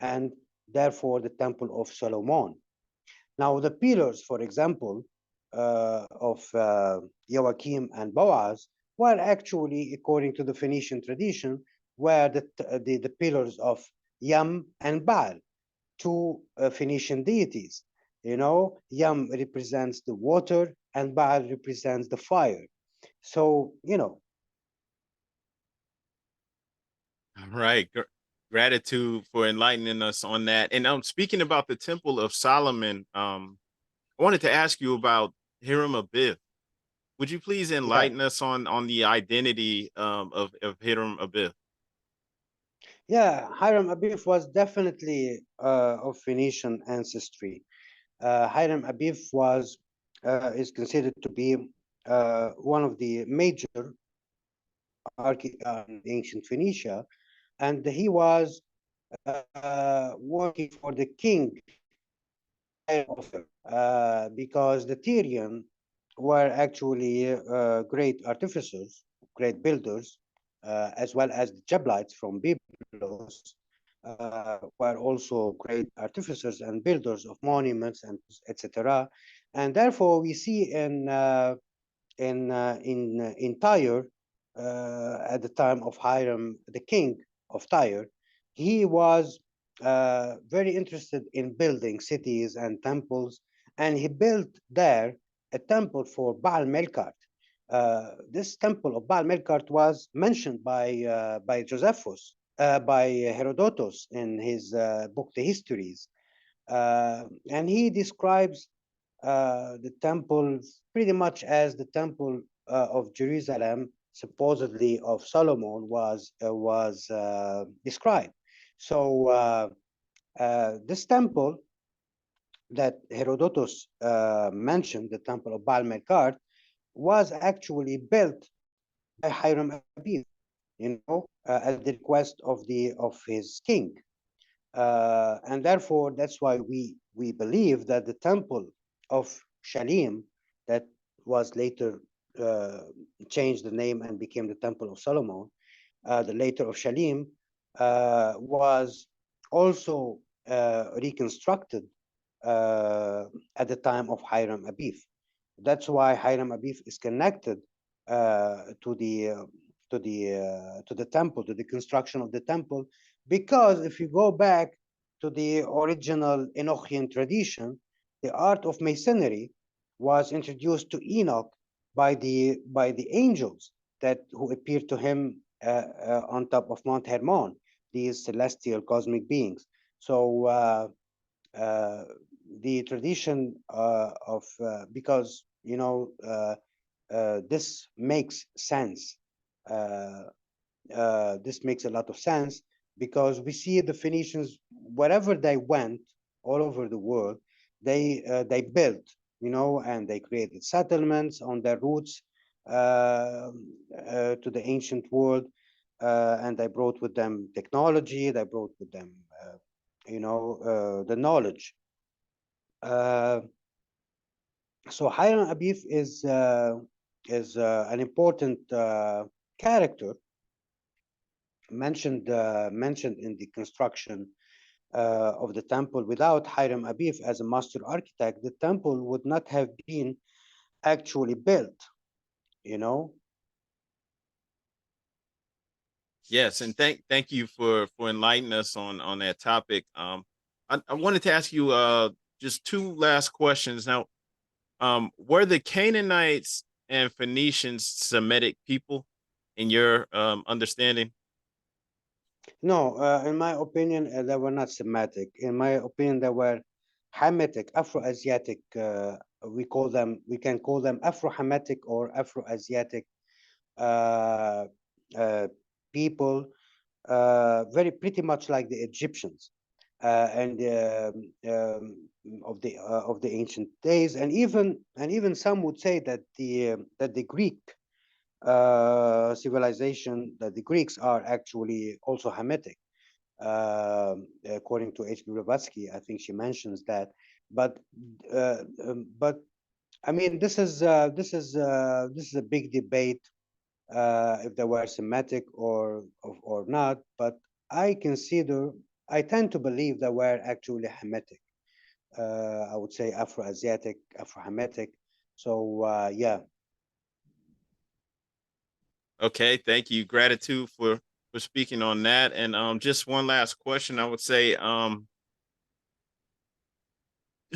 and therefore the temple of Solomon. Now, the pillars, for example, of Joachim and Boaz were actually, according to the Phoenician tradition, were the pillars of Yam and Baal, two Phoenician deities. You know, Yam represents the water and Baal represents the fire. So, you know. All right. Gratitude for enlightening us on that. And speaking about the Temple of Solomon, I wanted to ask you about Hiram Abiff. Would you please Yeah, enlighten us on the identity of Hiram Abiff? yeah, Hiram Abiff was definitely of Phoenician ancestry. Hiram Abiff was is considered to be one of the major architects in ancient Phoenicia, and he was working for the king because the Tyrian were actually great artificers, great builders, as well as the Jablites from Byblos were also great artificers and builders of monuments and etc. And therefore, we see in Tyre at the time of Hiram, the king of Tyre, he was very interested in building cities and temples, and he built there a temple for Baal Melkart. This temple of Baal Melkart was mentioned by Josephus, by Herodotus in his book The Histories, and he describes the temple pretty much as the temple of Jerusalem, supposedly of Solomon, was described. So this temple that Herodotus mentioned, the temple of Baal Melkart, was actually built by Hiram Abiy, at the request of his king. And therefore, that's why we believe that the temple of Shalim, that was later changed the name and became the Temple of Solomon, the later of Shalim, was also reconstructed at the time of Hiram Abif. That's why Hiram Abif is connected to the temple, to the construction of the temple, because if you go back to the original Enochian tradition, the art of masonry was introduced to Enoch by the angels who appeared to him on top of Mount Hermon, these celestial cosmic beings. So the tradition of because this makes sense. This makes a lot of sense because we see the Phoenicians, wherever they went, all over the world, they built, and they created settlements on their routes to the ancient world, and they brought with them technology. They brought with them, the knowledge. So Hiram Abif is an important character mentioned in the construction of the temple. Without Hiram Abif as a master architect, the temple would not have been actually built. Yes, and thank you for enlightening us on that topic. I wanted to ask you just two last questions. Now, were the Canaanites and Phoenicians Semitic people in your understanding? No, in my opinion, they were not Semitic. In my opinion, they were Hamitic, Afro-Asiatic. We can call them Afro-Hamitic or Afro-Asiatic uh, people, very pretty much like the Egyptians and of the ancient days, and even some would say that the Greek civilization, that the Greeks are actually also Hamitic, according to H.P. Blavatsky. I think she mentions that, but I mean, this is a big debate if they were Semitic or not. But I tend to believe they were actually Hamitic. I would say Afro-Asiatic, Afro-Hamitic. So yeah. Okay, thank you. Gratitude for speaking on that. And just one last question. I would say,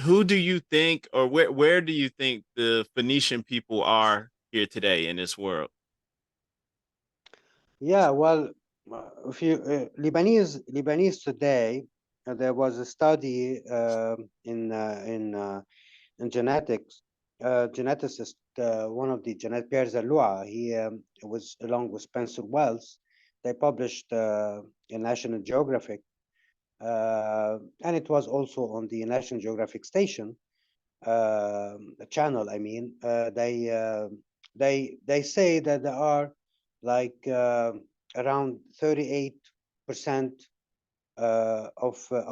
who do you think, or where do you think the Phoenician people are here today in this world? Yeah, well, if you Lebanese today, there was a study in genetics. Geneticist, one of the Pierre Zaloua, he was along with Spencer Wells. They published in National Geographic, and it was also on the National Geographic station channel. I mean, they say that there are like around 38 of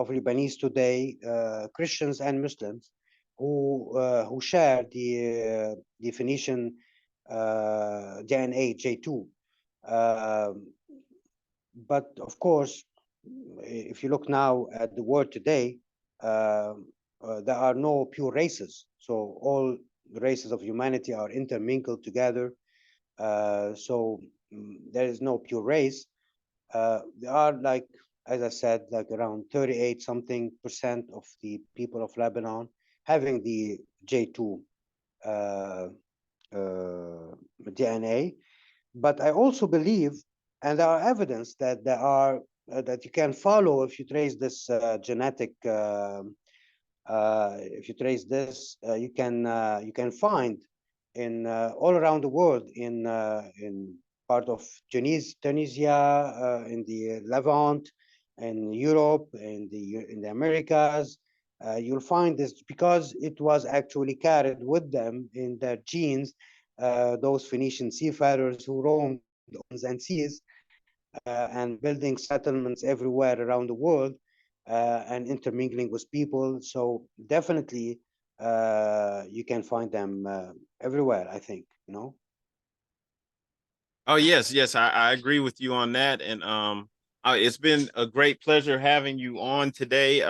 Lebanese today, Christians and Muslims, who share the Phoenician DNA J2. But of course, if you look now at the world today, there are no pure races. So all the races of humanity are intermingled together. There is no pure race. There are, like, as I said, like around 38 something percent of the people of Lebanon having the J2 uh, DNA. But I also believe, and there are evidence that there are that you can follow if you trace this genetic. If you trace this, you can find in all around the world in part of Tunisia, in the Levant, in Europe, in the Americas. You'll find this because it was actually carried with them in their genes. Those Phoenician seafarers who roamed oceans and seas and building settlements everywhere around the world and intermingling with people. So definitely you can find them everywhere, I think, you know. Oh yes, yes, I agree with you on that. And it's been a great pleasure having you on today.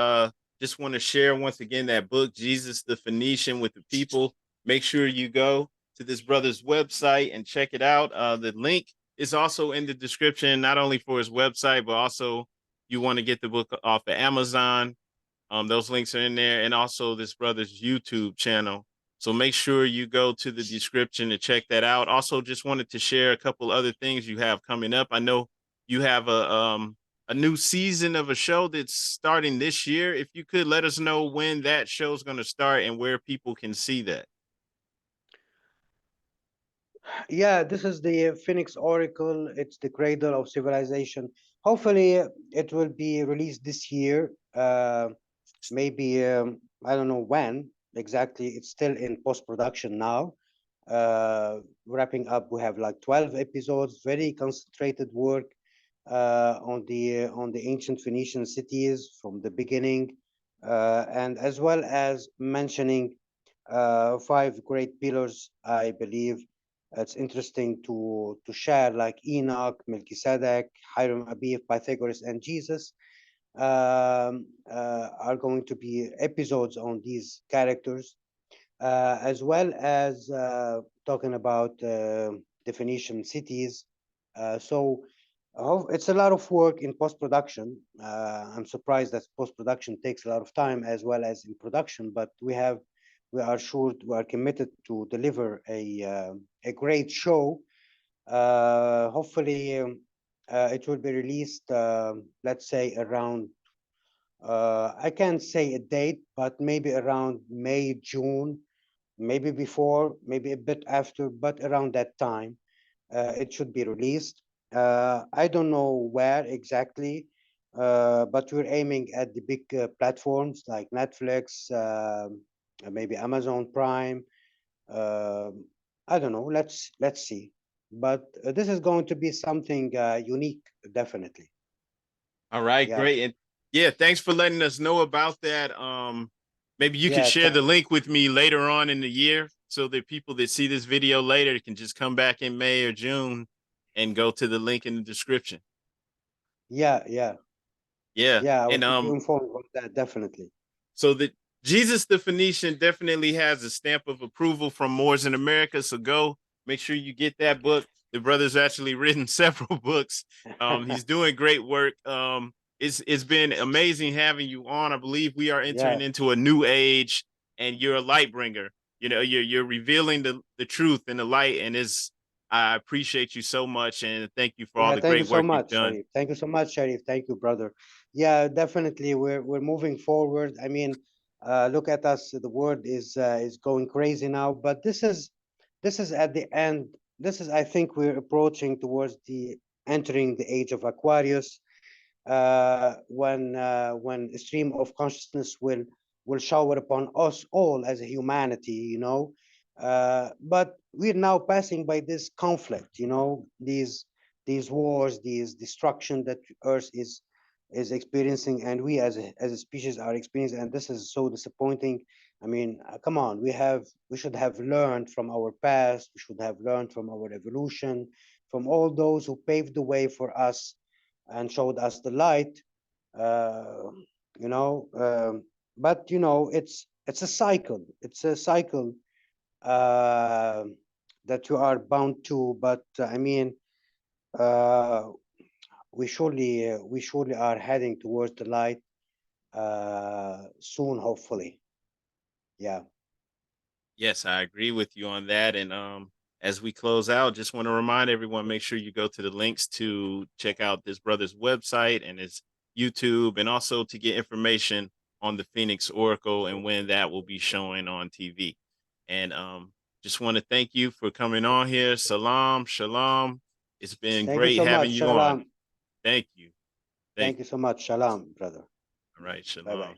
Just want to share once again that book, Jesus the Phoenician, with the people. Make sure you go to this brother's website and check it out. The link is also in the description, not only for his website, but also you want to get the book off of Amazon. Those links are in there, and also this brother's YouTube channel. So make sure you go to the description to check that out. Also, just wanted to share a couple other things you have coming up. I know you have a new season of a show that's starting this year. If you could let us know when that show's going to start and where people can see that. Yeah, this is the Phoenix Oracle. It's the cradle of civilization. Hopefully, it will be released this year. Maybe I don't know when exactly. It's still in post production now. Wrapping up, we have like 12 episodes. Very concentrated work on the ancient Phoenician cities from the beginning, and as well as mentioning five great pillars, I believe. It's interesting to share, like Enoch, Melchizedek, Hiram Abiy, Pythagoras, and Jesus are going to be episodes on these characters, as well as talking about the Phoenician cities. So it's a lot of work in post-production. I'm surprised that post-production takes a lot of time as well as in production, but we are sure, we are committed to deliver a great show. Hopefully, it will be released, let's say around, I can't say a date, but maybe around May, June, maybe before, maybe a bit after, but around that time, it should be released. I don't know where exactly, but we're aiming at the big platforms like Netflix, maybe Amazon Prime. Um I don't know. Let's see. But this is going to be something unique, definitely. All right, Yeah, great. And yeah, thanks for letting us know about that. Maybe you could yeah. share the link with me later on in the year so that people that see this video later can just come back in May or June and go to the link in the description. Yeah, yeah, Yeah. yeah. I will And keep you informed about that, definitely. so the Jesus the Phoenician definitely has a stamp of approval from Moors in America. So go make sure you get that book. The brother's actually written several books. He's doing great work. It's been amazing having you on. I believe we are Yeah, entering into a new age, and you're a light bringer. You know, you're revealing the truth and the light, and is I appreciate you so much, and thank you for all yeah. the Thank you great so work you've much, done. Sharif. Thank you so much, Sharif. Thank you, brother. Yeah, definitely. We're moving forward. I mean, look at us. The world is going crazy now. But this is at the end. This is, I think, we're approaching towards the entering the age of Aquarius, when a stream of consciousness will shower upon us all as a humanity, you know. But we're now passing by this conflict, you know, these these wars, these destruction that Earth is experiencing, and we as a species are experiencing, and this is so disappointing. I mean, come on, we should have learned from our past. We should have learned from our evolution, from all those who paved the way for us and showed us the light. Uh, you know, but it's a cycle. It's a cycle uh, that you are bound to. But I mean, uh, we surely are heading towards the light soon, hopefully. Yeah. Yes, I agree with you on that. And as we close out, just want to remind everyone, make sure you go to the links to check out this brother's website and his YouTube, and also to get information on the Phoenix Oracle and when that will be showing on TV. And just want to thank you for coming on here. Salam, shalom. It's been Thank you great so having much. you on. Shalom. Thank you. Thank Thank you you. so much. Shalom, brother. All right, Bye bye. shalom.